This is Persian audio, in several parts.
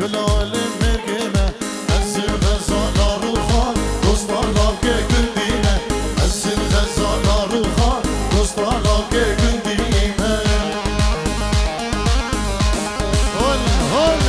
گلال مرگمه از غزالا رو خان دوستانا که گندینه از غزالا رو خان دوستانا که گندینه هول هول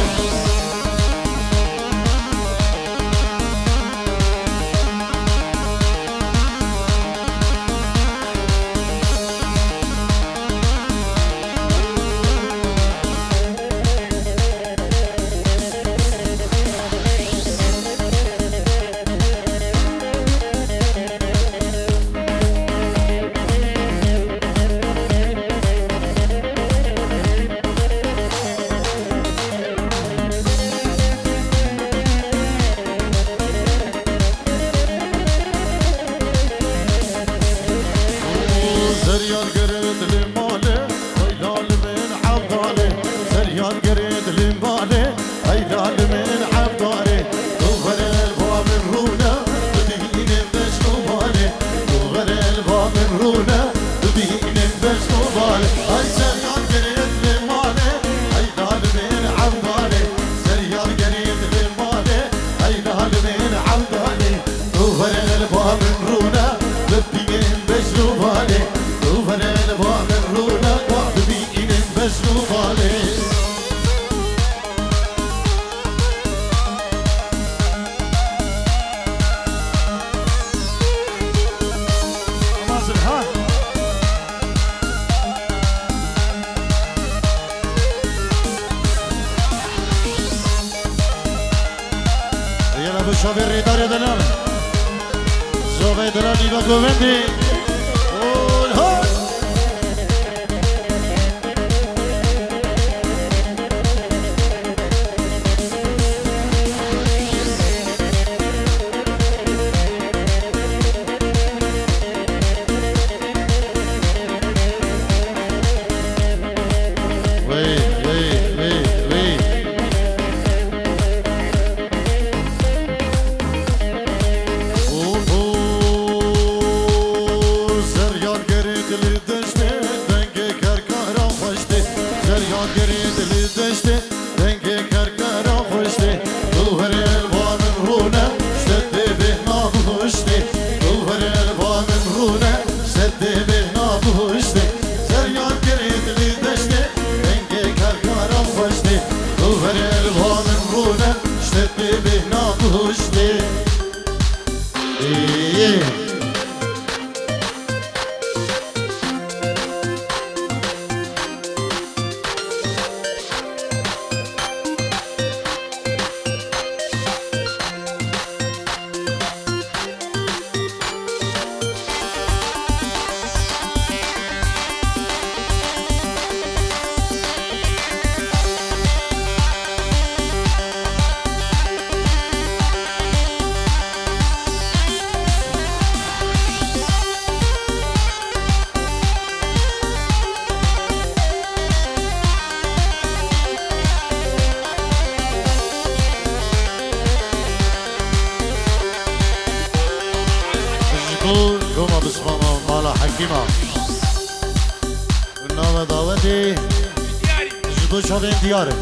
شوی ریدار دلم زوبه درانی و گوندی نام دعوتی جدو شدیم دیاره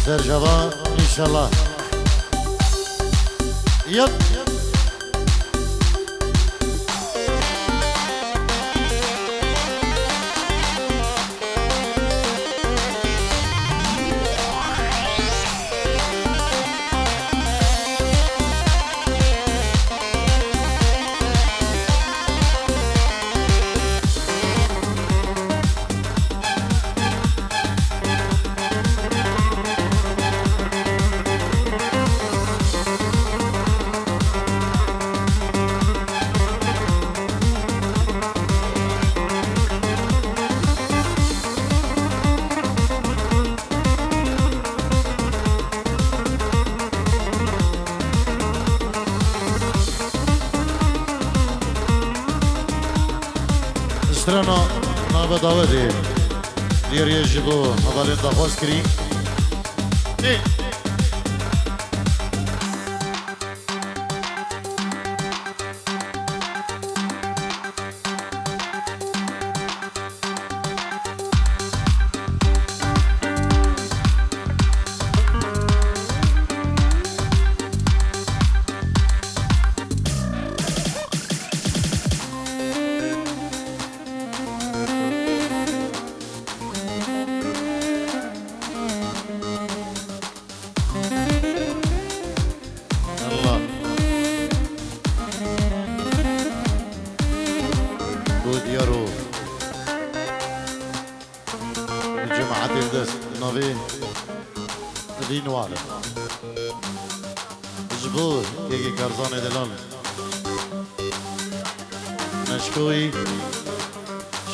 سرجوان انشالله یپ Strano na badavadi diye jibo havalin da hoş kiri. معدي الدست نوفي دي نوالة جبور كيكي كارزاني دلال نشكوي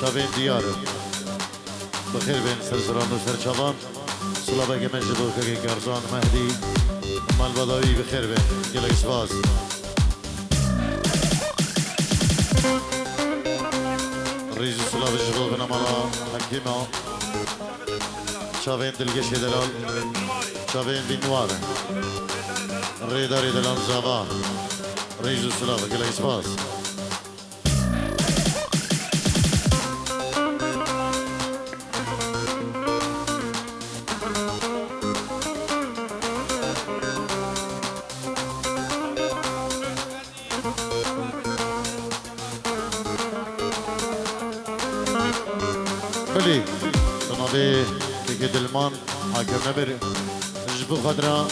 شابين ديارة بخير بين سرسران وسرشابان صلابة كمان جبور كيكي كارزان مهدي مال بدوي بخير بين كلا إسفاز ريزو صلابة جبور بنا مالا حكيمة شابين دلقشي دلال شابين دي نوارة ريدا دلال زابا ريزو صلابة كلا إسفاز بلي بنابي كيكي دلمان حاكم نبر جبو خدرا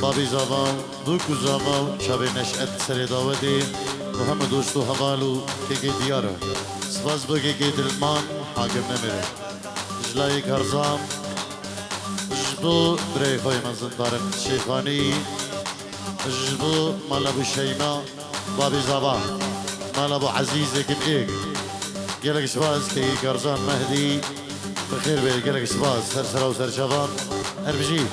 بابي زاوا دوكو زاوا شابي نشأت سري داودي وهم دوستو حوالو كيكي ديارة سباز بو كيكي دلمان حاكم نبر جلاي كارزام جبو دري خوي منزل تارك شيخاني جبو مال ابو شيماء بابي زاوا مال ابو عزيزي كم ايك قالك شباز كي كارزان مهدي بخير بي قالك شباز سرسرة وسرشبان اربجي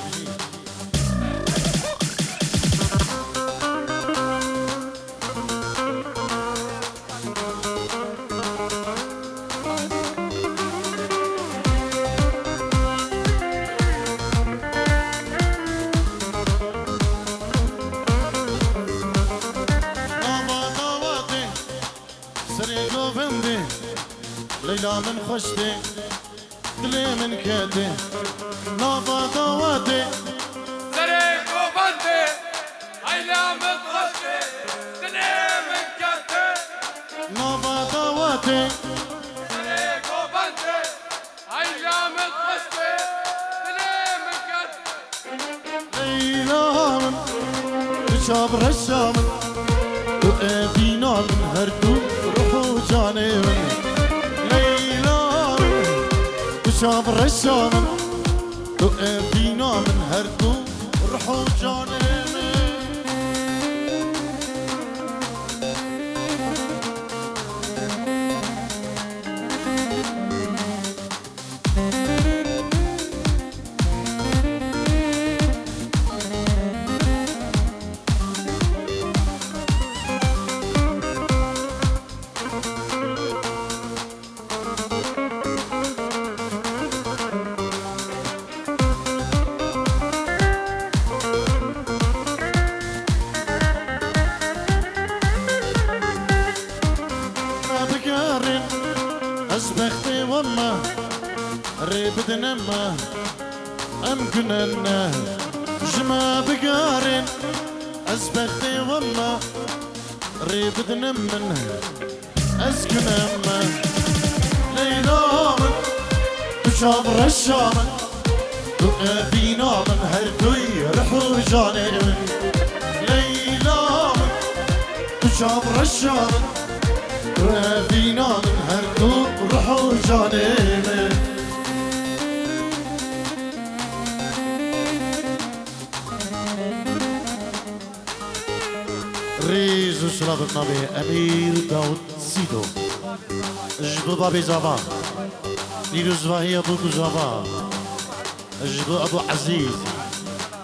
ليلى من خشتي دلي من كاتي نافا دواتي سريك وبنتي ليلى من خشتي دلي من كاتي نافا دواتي سريك وبنتي ليلى من خشتي دلي من كاتي ليلى من رشاب رشام وأبينا من هردو روحو جاني من شاب رشام وقفينا من هردو روحو جاني أسبختي وما ريبد نما أمكن أن جما بقارن أسبختي وما ريبد نمن أسكن أما ليلى من بشام رشام وأبينا من هردوي رحو جاني من ليلى من بشام رشام وأبينا من هردو روحو جاني ريزو شراب النبي أمير داود سيدو جبو بابي زابا ليلو زواهي أبوكو زابا جبو أبو عزيز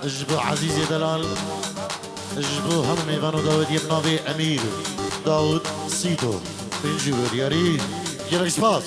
جبو عزيزي دلال جبو هم ميفانو داود النبي أمير داود سيدو بنجيبو دياري يلا سباس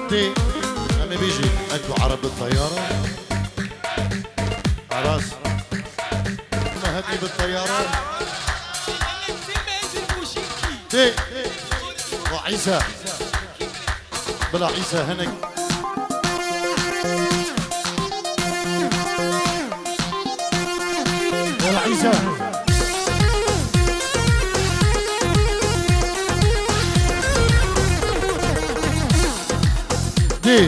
دي لما بيجي اكو عرب بالطيارة عراس ما هدي بالطيارة دي وعيسى بلا عيسى هنك يلا عيسى دي